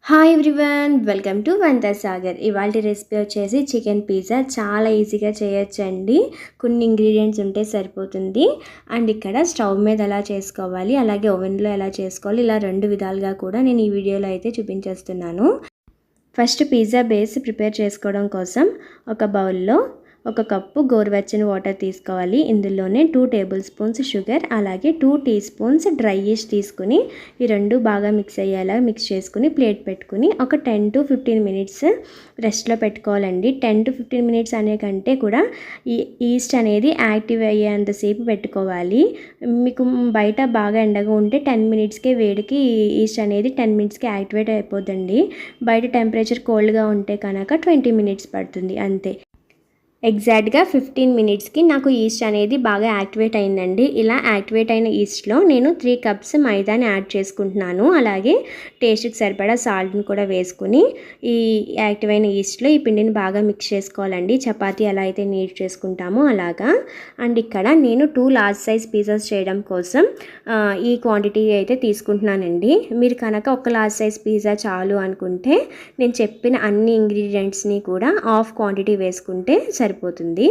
Hi everyone, welcome to వంట సాగర్. ఇవాళ recipe వచ్చేసి చికెన్ పిజ్జా. చాలా ఈజీగా చేయొచ్చండి. కొన్ని ఇంగ్రీడియంట్స్ ఉంటే సరిపోతుంది. అండ్ ఇక్కడ స్టవ్ మీద ఎలా చేసుకోవాలి, అలాగే ఓవెన్లో ఎలా చేసుకోవాలి, ఇలా రెండు విధాలుగా కూడా నేను ఈ వీడియోలో అయితే చూపించేస్తున్నాను. ఫస్ట్ పిజ్జా బేస్ ప్రిపేర్ చేసుకోవడం కోసం ఒక బౌల్లో ఒక కప్పు గోరువెచ్చని వాటర్ తీసుకోవాలి. ఇందులోనే 2 టేబుల్ స్పూన్స్ షుగర్, అలాగే 2 టీ స్పూన్స్ డ్రై ఈస్ట్ తీసుకుని ఈ రెండు బాగా మిక్స్ అయ్యేలా మిక్స్ చేసుకుని ప్లేట్ పెట్టుకుని ఒక 10 to 15 మినిట్స్ రెస్ట్లో పెట్టుకోవాలండి. 10 to 15 మినిట్స్ అనే కంటే కూడా ఈ ఈస్ట్ అనేది యాక్టివ్ అయ్యేంతసేపు పెట్టుకోవాలి. మీకు బయట బాగా ఎండగా ఉంటే 10 మినిట్స్కే వేడికి ఈస్ట్ అనేది 10 మినిట్స్కి యాక్టివేట్ అయిపోతుంది. బయట టెంపరేచర్ కోల్డ్గా ఉంటే కనుక 20 మినిట్స్ పడుతుంది అంతే. ఎగ్జాక్ట్గా 15 మినిట్స్కి నాకు ఈస్ట్ అనేది బాగా యాక్టివేట్ అయిందండి. ఇలా యాక్టివేట్ అయిన ఈస్ట్లో నేను 3 కప్స్ మైదాని యాడ్ చేసుకుంటున్నాను. అలాగే టేస్ట్కి సరిపడా సాల్ట్ని కూడా వేసుకుని ఈ యాక్టివ్ అయిన ఈస్ట్లో ఈ పిండిని బాగా మిక్స్ చేసుకోవాలండి. చపాతీ ఎలా అయితే నీట్ చేసుకుంటామో అలాగా. అండ్ ఇక్కడ నేను 2 లార్జ్ సైజ్ పిజ్జాస్ చేయడం కోసం ఈ క్వాంటిటీ అయితే తీసుకుంటున్నానండి. మీరు కనుక ఒక లార్జ్ సైజ్ పిజ్జా చాలు అనుకుంటే నేను చెప్పిన అన్ని ఇంగ్రీడియంట్స్ని కూడా హాఫ్ క్వాంటిటీ వేసుకుంటే సరిపోతుంది.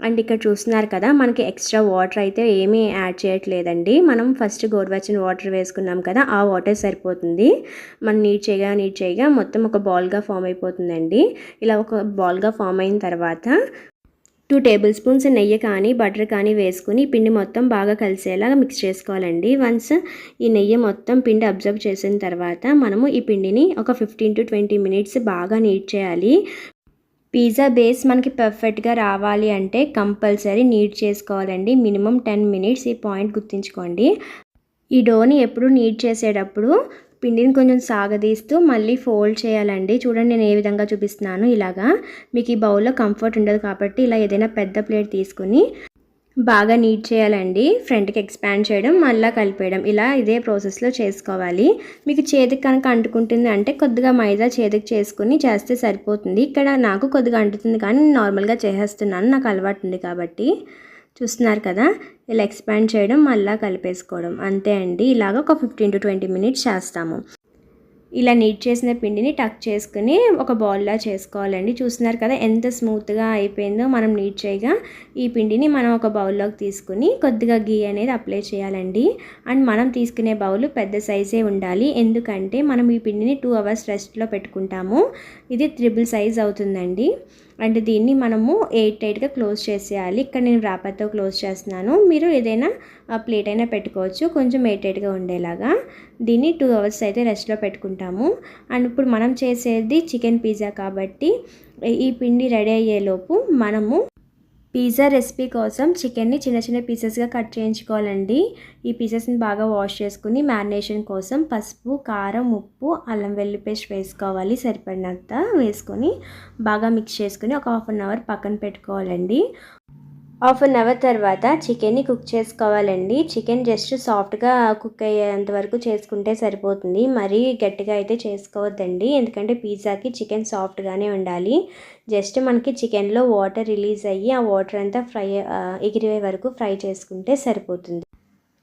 అండ్ ఇక్కడ చూస్తున్నారు కదా, మనకి ఎక్స్ట్రా వాటర్ అయితే ఏమీ యాడ్ చేయట్లేదండి. మనం ఫస్ట్ గోరువెచ్చని వాటర్ వేసుకున్నాం కదా, ఆ వాటర్ సరిపోతుంది. మనం నీట్ చేయగా మొత్తం ఒక బాల్గా ఫామ్ అయిపోతుందండి. ఇలా ఒక బాల్గా ఫామ్ అయిన తర్వాత 2 టేబుల్ స్పూన్స్ నెయ్యి కానీ బటర్ కానీ వేసుకుని పిండి మొత్తం బాగా కలిసేలా మిక్స్ చేసుకోవాలండి. వన్స్ ఈ నెయ్యి మొత్తం పిండి అబ్జర్వ్ చేసిన తర్వాత మనము ఈ పిండిని ఒక 15 to 20 మినిట్స్ బాగా నీట్ చేయాలి. పిజ్జా బేస్ మనకి పర్ఫెక్ట్గా రావాలి అంటే కంపల్సరీ నీట్ చేసుకోవాలండి. Minimum 10 minutes. ఈ పాయింట్ గుర్తుంచుకోండి. ఈ డోని ఎప్పుడు నీట్ చేసేటప్పుడు పిండిని కొంచెం సాగదీస్తూ మళ్ళీ ఫోల్డ్ చేయాలండి. చూడండి నేను ఏ విధంగా చూపిస్తున్నాను. ఇలాగా మీకు ఈ బౌల్లో కంఫర్ట్ ఉండదు కాబట్టి ఇలా ఏదైనా పెద్ద ప్లేట్ తీసుకుని బాగా నీట్ చేయాలండి. ఫ్రంట్కి ఎక్స్పాండ్ చేయడం, మళ్ళీ కలిపేయడం, ఇలా ఇదే ప్రాసెస్లో చేసుకోవాలి. మీకు చేతికి కనుక అంటుకుంటుంది అంటే కొద్దిగా మైదా చేతికి చేసుకుని చేస్తే సరిపోతుంది. ఇక్కడ నాకు కొద్దిగా అంటుతుంది కానీ నార్మల్గా చేసేస్తున్నాను, నాకు అలవాటు ఉంది కాబట్టి. చూస్తున్నారు కదా, ఇలా ఎక్స్పాండ్ చేయడం, మళ్ళీ కలిపేసుకోవడం, అంతే అండి. ఇలాగ ఒక 15 to 20 మినిట్స్ చేస్తాము. ఇలా నీట్ చేసిన పిండిని టక్ చేసుకుని ఒక బౌల్లా చేసుకోవాలండి. చూస్తున్నారు కదా ఎంత స్మూత్గా అయిపోయిందో. మనం నీట్ చేయగా ఈ పిండిని మనం ఒక బౌల్లోకి తీసుకుని కొద్దిగా గీ అనేది అప్లై చేయాలండి. అండ్ మనం తీసుకునే బౌల్ పెద్ద సైజే ఉండాలి, ఎందుకంటే మనం ఈ పిండిని 2 hours రెస్ట్లో పెట్టుకుంటాము. ఇది 3 సైజ్ అవుతుందండి. అండ్ దీన్ని మనము 8గా క్లోజ్ చేసేయాలి. ఇక్కడ నేను ర్యాపర్తో క్లోజ్ చేస్తున్నాను. మీరు ఏదైనా ప్లేట్ అయినా పెట్టుకోవచ్చు, కొంచెం 8గా ఉండేలాగా. దీన్ని 2 hours అయితే రెస్ట్లో పెట్టుకుంటాము. అండ్ ఇప్పుడు మనం చేసేది చికెన్ పిజ్జా కాబట్టి ఈ పిండి రెడీ అయ్యేలోపు మనము పిజ్జా రెసిపీ కోసం చికెన్ని చిన్న చిన్న పీసెస్గా కట్ చేయించుకోవాలండి. ఈ పీసెస్ని బాగా వాష్ చేసుకుని మ్యారినేషన్ కోసం పసుపు, కారం, ఉప్పు, అల్లం వెల్లుల్లి పేస్ట్ వేసుకోవాలి. సరిపడినంత వేసుకొని బాగా మిక్స్ చేసుకుని ఒక 1/2 hour పక్కన పెట్టుకోవాలండి. 1/2 hour తర్వాత చికెన్ని కుక్ చేసుకోవాలండి. చికెన్ జస్ట్ సాఫ్ట్గా కుక్ అయ్యేంత వరకు చేసుకుంటే సరిపోతుంది. మరీ గట్టిగా అయితే చేసుకోవద్దండి, ఎందుకంటే పిజ్జాకి చికెన్ సాఫ్ట్గానే ఉండాలి. జస్ట్ మనకి చికెన్లో వాటర్ రిలీజ్ అయ్యి ఆ వాటర్ అంతా ఎగిరే వరకు ఫ్రై చేసుకుంటే సరిపోతుంది.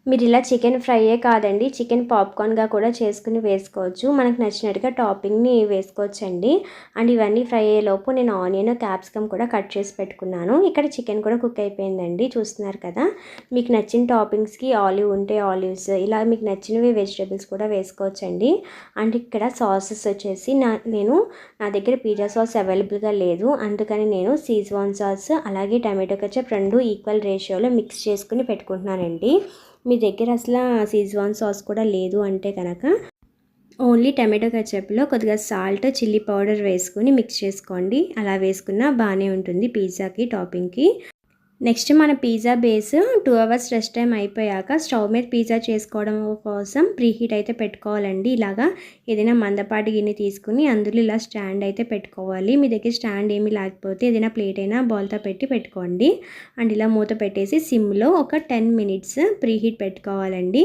మీరు ఇలా చికెన్ ఫ్రైయే కాదండి, చికెన్ పాప్కార్న్గా కూడా చేసుకుని వేసుకోవచ్చు. మనకు నచ్చినట్టుగా టాపింగ్ని వేసుకోవచ్చండి. అండ్ ఇవన్నీ ఫ్రై అయ్యేలోపు నేను ఆనియన్, క్యాప్సికమ్ కూడా కట్ చేసి పెట్టుకున్నాను. ఇక్కడ చికెన్ కూడా కుక్ అయిపోయిందండి. చూస్తున్నారు కదా, మీకు నచ్చిన టాపింగ్స్కి ఆలివ్ ఉంటే ఆలివ్స్, ఇలా మీకు నచ్చినవి వెజిటేబుల్స్ కూడా వేసుకోవచ్చండి. అండ్ ఇక్కడ సాసెస్ వచ్చేసి నా దగ్గర పిజ్జా సాస్ అవైలబుల్గా లేదు, అందుకని నేను షీజ్వాన్ సాస్ అలాగే టమాటో కెచప్ 2 ఈక్వల్ రేషియోలో మిక్స్ చేసుకుని పెట్టుకుంటున్నానండి. మీ దగ్గర అసలు షీజ్వాన్ సాస్ కూడా లేదు అంటే కనుక ఓన్లీ టమాటో కెచప్లో కొద్దిగా సాల్ట్, చిల్లీ పౌడర్ వేసుకుని మిక్స్ చేసుకోండి. అలా వేసుకున్నా బాగానే ఉంటుంది పిజ్జాకి టాపింగ్కి. నెక్స్ట్ మన pizza base 2 hours rest time అయిపోయాక స్టవ్ మీద పిజ్జా చేసుకోవడం కోసం ప్రీహీట్ అయితే పెట్టుకోవాలండి. ఇలాగా ఏదైనా మందపాటి గిన్నె తీసుకుని అందులో ఇలా స్టాండ్ అయితే పెట్టుకోవాలి. మీ దగ్గర స్టాండ్ ఏమీ లేకపోతే ఏదైనా ప్లేట్ అయినా బౌల్తో పెట్టుకోండి. అండ్ ఇలా మూత పెట్టేసి సిమ్లో ఒక 10 మినిట్స్ ప్రీహీట్ పెట్టుకోవాలండి.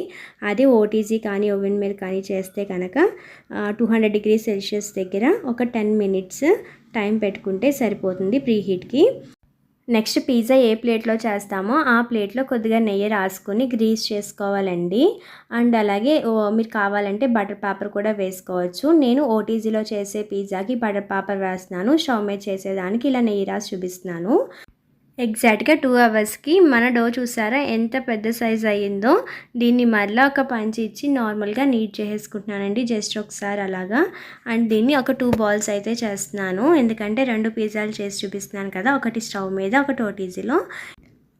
అదే ఓటీజీ కానీ ఓవెన్ మీద కానీ చేస్తే కనుక 200 degrees Celsius దగ్గర ఒక 10 మినిట్స్ టైం పెట్టుకుంటే సరిపోతుంది ప్రీహీట్కి. నెక్స్ట్ పిజ్జా ఏ ప్లేట్లో చేస్తామో ఆ ప్లేట్లో కొద్దిగా నెయ్యి రాసుకొని గ్రీస్ చేసుకోవాలండి. అండ్ అలాగే మీరు కావాలంటే బటర్ పేపర్ కూడా వేసుకోవచ్చు. నేను ఓటీజీలో చేసే పిజ్జాకి బటర్ పేపర్ వేస్తున్నాను. స్టవ్ మీద చేసేదానికి ఇలా నెయ్యి రాసి చూపిస్తున్నాను. ఎగ్జాక్ట్గా 2 అవర్స్కి మన డో చూసారా ఎంత పెద్ద సైజ్ అయ్యిందో. దీన్ని మరలా ఒక పంచి ఇచ్చి నార్మల్గా నీట్ చేసేసుకుంటున్నానండి, జస్ట్ ఒకసారి అలాగా. అండ్ దీన్ని ఒక 2 బాల్స్ అయితే చేస్తున్నాను, ఎందుకంటే 2 పిజ్జాలు చేసి చూపిస్తున్నాను కదా, ఒకటి స్టవ్ మీద ఒకటి ఓటీజీలో.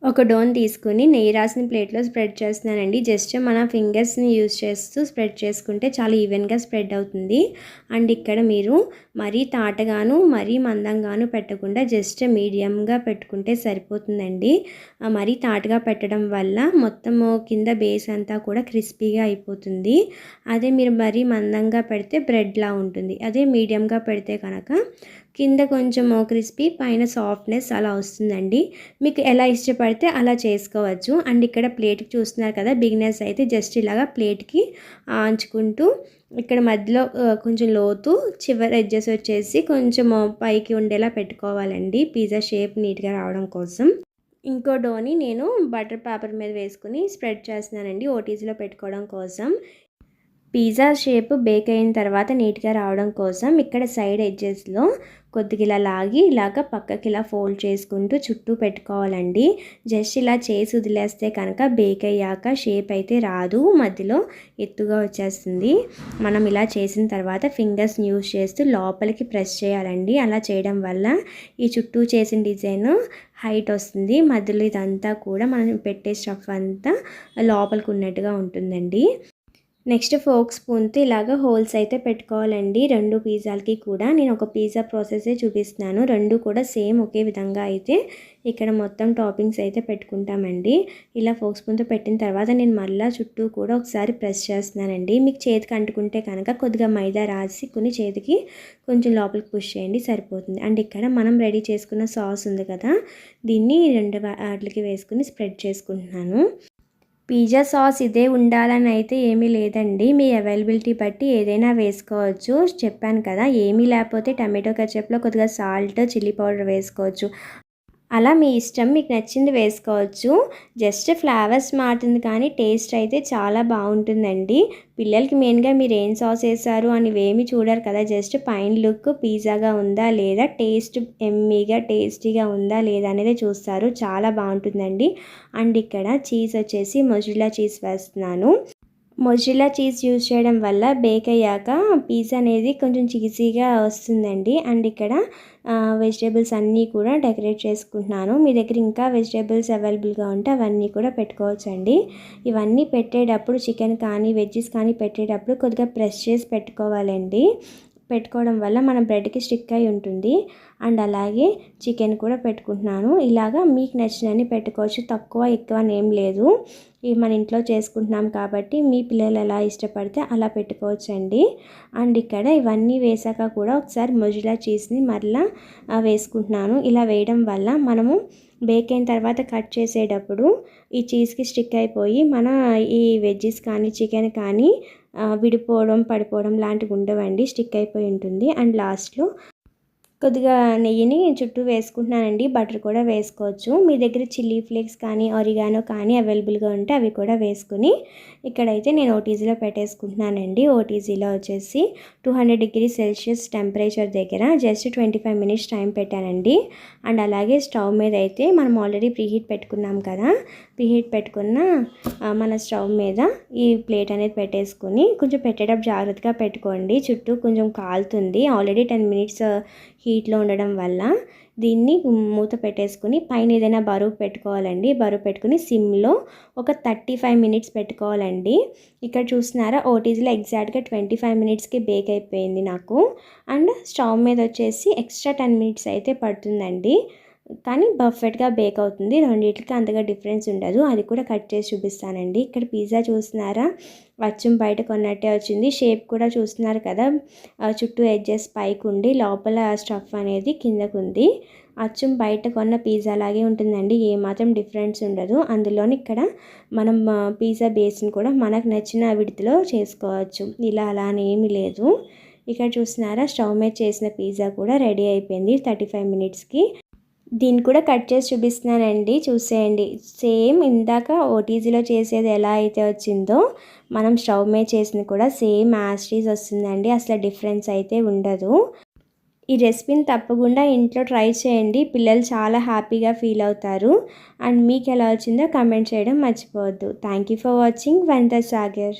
ఒక డోని తీసుకుని నెయ్యి రాసిన ప్లేట్లో స్ప్రెడ్ చేస్తున్నానండి. జస్ట్ మన ఫింగర్స్ని యూజ్ చేస్తూ స్ప్రెడ్ చేసుకుంటే చాలా ఈవెన్గా స్ప్రెడ్ అవుతుంది. అండ్ ఇక్కడ మీరు మరీ తాటగాను మరీ మందంగాను పెట్టకుండా జస్ట్ మీడియంగా పెట్టుకుంటే సరిపోతుందండి. మరీ తాటగా పెట్టడం వల్ల మొత్తము కింద బేస్ అంతా కూడా క్రిస్పీగా అయిపోతుంది. అదే మీరు మరీ మందంగా పెడితే బ్రెడ్లా ఉంటుంది. అదే మీడియంగా పెడితే కనుక కింద కొంచెం క్రిస్పీ పైన సాఫ్ట్నెస్ అలా వస్తుందండి. మీకు ఎలా ఇష్టపడితే అలా చేసుకోవచ్చు. అండ్ ఇక్కడ ప్లేట్కి చూస్తున్నారు కదా, బిగినర్స్ అయితే జస్ట్ ఇలాగా ప్లేట్కి ఆంచుకుంటూ ఇక్కడ మధ్యలో కొంచెం లోతు చివరి ఎడ్జెస్ వచ్చేసి కొంచెం పైకి ఉండేలా పెట్టుకోవాలండి, పిజ్జా షేప్ నీట్గా రావడం కోసం. ఇంకో డోని నేను బటర్ పేపర్ మీద వేసుకుని స్ప్రెడ్ చేస్తున్నానండి ఓటీజీలో పెట్టుకోవడం కోసం. పిజ్జా షేప్ బేక్ అయిన తర్వాత నీట్గా రావడం కోసం ఇక్కడ సైడ్ ఎడ్జెస్లో కొద్దిగా ఇలా లాగి ఇలాగ పక్కకి ఇలా ఫోల్డ్ చేసుకుంటూ చుట్టూ పెట్టుకోవాలండి. జస్ట్ ఇలా చేసి వదిలేస్తే కనుక బేక్ అయ్యాక షేప్ అయితే రాదు, మధ్యలో ఎత్తుగా వచ్చేస్తుంది. మనం ఇలా చేసిన తర్వాత ఫింగర్స్ యూజ్ చేస్తూ లోపలికి ప్రెస్ చేయాలండి. అలా చేయడం వల్ల ఈ చుట్టూ చేసిన డిజైన్ హైట్ వస్తుంది. మధ్యలో ఇదంతా కూడా మనం పెట్టే స్టఫ్ అంతా లోపలికి ఉన్నట్టుగా ఉంటుందండి. నెక్స్ట్ ఫోక్ స్పూన్తో ఇలాగ హోల్స్ అయితే పెట్టుకోవాలండి 2 పిజ్జాలకి కూడా. నేను ఒక పిజ్జా ప్రాసెసే చూపిస్తున్నాను, 2 కూడా సేమ్ ఒకే విధంగా అయితే ఇక్కడ మొత్తం టాపింగ్స్ అయితే పెట్టుకుంటామండి. ఇలా ఫోక్ స్పూన్తో పెట్టిన తర్వాత నేను మళ్ళీ చుట్టూ కూడా ఒకసారి ప్రెస్ చేస్తున్నానండి. మీకు చేతికి అంటుకుంటే కనుక కొద్దిగా మైదా రాసి చేతికి కొంచెం లోపలికి పుష్ చేయండి, సరిపోతుంది. అండ్ ఇక్కడ మనం రెడీ చేసుకున్న సాస్ ఉంది కదా, దీన్ని 2 వాటికి వేసుకుని స్ప్రెడ్ చేసుకుంటున్నాను. పిజ్జా సాస్ ఇదే ఉండాలని అయితే ఏమీ లేదండి, మీ అవైలబిలిటీ బట్టి ఏదైనా వేసుకోవచ్చు. చెప్పాను కదా, ఏమీ లేకపోతే టమాటో కెచప్లో కొద్దిగా సాల్ట్ చిల్లీ పౌడర్ వేసుకోవచ్చు. అలా మీ ఇష్టం, మీకు నచ్చింది వేసుకోవచ్చు. జస్ట్ ఫ్లేవర్స్ మారుతుంది కానీ టేస్ట్ అయితే చాలా బాగుంటుందండి. పిల్లలకి మెయిన్గా మీరు ఏం సాస్ వేసారు అని ఏమి చూడరు కదా, జస్ట్ పైన లుక్ పిజ్జాగా ఉందా లేదా, టేస్ట్ ఎమ్మీగా టేస్టీగా ఉందా లేదా అనేది చూస్తారు. చాలా బాగుంటుందండి. అండ్ ఇక్కడ చీజ్ వచ్చేసి మొజరెల్లా చీజ్ వేస్తున్నాను. మొజరెల్లా చీజ్ యూజ్ చేయడం వల్ల బేక్ అయ్యాక పిజ్జా అనేది కొంచెం చీజీగా వస్తుందండి. అండ్ ఇక్కడ వెజిటేబుల్స్ అన్నీ కూడా డెకరేట్ చేసుకుంటున్నాను. మీ దగ్గర ఇంకా వెజిటేబుల్స్ అవైలబుల్గా ఉంటే అవన్నీ కూడా పెట్టుకోవచ్చండి. ఇవన్నీ పెట్టేటప్పుడు చికెన్ కానీ వెజ్జెస్ కానీ పెట్టేటప్పుడు కొద్దిగా ప్రెస్ చేసి పెట్టుకోవాలండి. పెట్టుకోవడం వల్ల మన బ్రెడ్కి స్టిక్ అయి ఉంటుంది. అండ్ అలాగే చికెన్ కూడా పెట్టుకుంటున్నాను. ఇలాగా మీకు నచ్చినన్ని పెట్టుకోవచ్చు, తక్కువ ఎక్కువ ఏం లేదు. ఇవి మన ఇంట్లో చేసుకుంటున్నాం కాబట్టి మీ పిల్లలు ఎలా ఇష్టపడితే అలా పెట్టుకోవచ్చండి. అండ్ ఇక్కడ ఇవన్నీ వేసాక కూడా ఒకసారి మొజరెల్లా చీజ్ని మరలా వేసుకుంటున్నాను. ఇలా వేయడం వల్ల మనము బేక్ అయిన తర్వాత కట్ చేసేటప్పుడు ఈ చీజ్కి స్టిక్ అయిపోయి మన ఈ వెజ్జెస్ కానీ చికెన్ కానీ విడిపోవడం పడిపోవడం లాంటివి ఉండవండి, స్టిక్ అయిపోయి ఉంటుంది. అండ్ లాస్ట్లో కొద్దిగా నెయ్యిని చుట్టూ వేసుకుంటున్నానండి, బటర్ కూడా వేసుకోవచ్చు. మీ దగ్గర చిల్లీ ఫ్లేక్స్ కానీ ఆరిగానో కానీ అవైలబుల్గా ఉంటే అవి కూడా వేసుకుని ఇక్కడైతే నేను ఓటీజీలో పెట్టేసుకుంటున్నానండి. ఓటీజీలో వచ్చేసి 200 డిగ్రీ సెల్సియస్ టెంపరేచర్ దగ్గర జస్ట్ 25 మినిట్స్ టైం పెట్టానండి. అండ్ అలాగే స్టవ్ మీద అయితే మనం ఆల్రెడీ ప్రీహీట్ పెట్టుకున్నాం కదా, ప్రీహీట్ పెట్టుకున్న మన స్టవ్ మీద ఈ ప్లేట్ అనేది పెట్టేసుకుని కొంచెం పెట్టేటప్పుడు జాగ్రత్తగా పెట్టుకోండి, చుట్టూ కొంచెం కాలుతుంది. ఆల్రెడీ 10 మినిట్స్ హీట్లో ఉండడం వల్ల దీన్ని మూత పెట్టేసుకుని పైన ఏదైనా బరువు పెట్టుకోవాలండి. బరువు పెట్టుకుని సిమ్లో ఒక 35 మినిట్స్ పెట్టుకోవాలండి. ఇక్కడ చూస్తున్నారా, ఓటీజీలో ఎగ్జాక్ట్గా 25 మినిట్స్కి బేక్ అయిపోయింది నాకు. అండ్ స్టవ్ మీద వచ్చేసి ఎక్స్ట్రా 10 మినిట్స్ అయితే పడుతుందండి, కానీ పర్ఫెక్ట్గా బేక్ అవుతుంది. రెండింటికి అంతగా డిఫరెన్స్ ఉండదు. అది కూడా కట్ చేసి చూపిస్తానండి. ఇక్కడ పిజ్జా చూస్తున్నారా, అచ్చం బయట కొన్నట్టే వచ్చింది. షేప్ కూడా చూస్తున్నారు కదా, చుట్టూ ఎడ్జెస్ పైకి ఉండి లోపల స్టఫ్ అనేది కిందకు ఉంది. అచ్చం బయట కొన్న పిజ్జా లాగే ఉంటుందండి, ఏమాత్రం డిఫరెన్స్ ఉండదు. అందులోని ఇక్కడ మనం పిజ్జా బేస్ని కూడా మనకు నచ్చిన విడితిలో చేసుకోవచ్చు, ఇలా అలా అని ఏమీ లేదు. ఇక్కడ చూస్తున్నారా, స్టవ్ మీద చేసిన పిజ్జా కూడా రెడీ అయిపోయింది 35 మినిట్స్కి. దీన్ని కూడా కట్ చేసి చూపిస్తున్నానండి, చూసేయండి. సేమ్ ఇందాక ఓటీజీలో చేసేది ఎలా అయితే వచ్చిందో మనం స్టవ్ మీద చేసింది కూడా సేమ్ యాజ్ ఇట్ ఈజ్ వస్తుందండి. అసలు డిఫరెన్స్ అయితే ఉండదు. ఈ రెసిపీని తప్పకుండా ఇంట్లో ట్రై చేయండి. పిల్లలు చాలా హ్యాపీగా ఫీల్ అవుతారు. అండ్ మీకు ఎలా వచ్చిందో కామెంట్ చేయడం మర్చిపోవద్దు. Thank you for watching Vanitha Sagar.